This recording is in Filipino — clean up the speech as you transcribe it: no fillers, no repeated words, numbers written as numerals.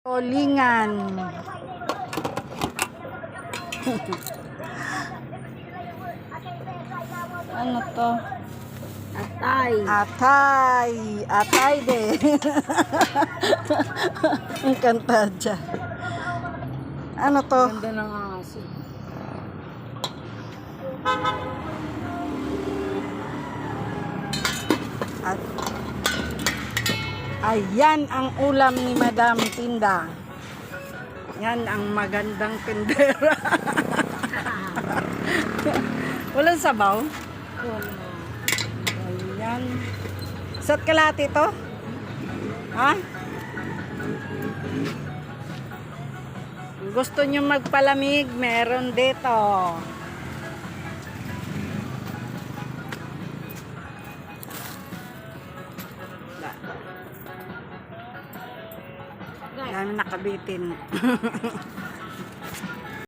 Olingan. Ano to? Atay. Atay. Atay din. Ang kanta dyan. Ano to? Ganda ng aso. At ayan ang ulam ni Madam Tinda. Yan ang magandang tindera. Walang sabaw? Ayan. Sat kalati to? Ha? Gusto nyo magpalamig? Meron dito. Dami nakabitin.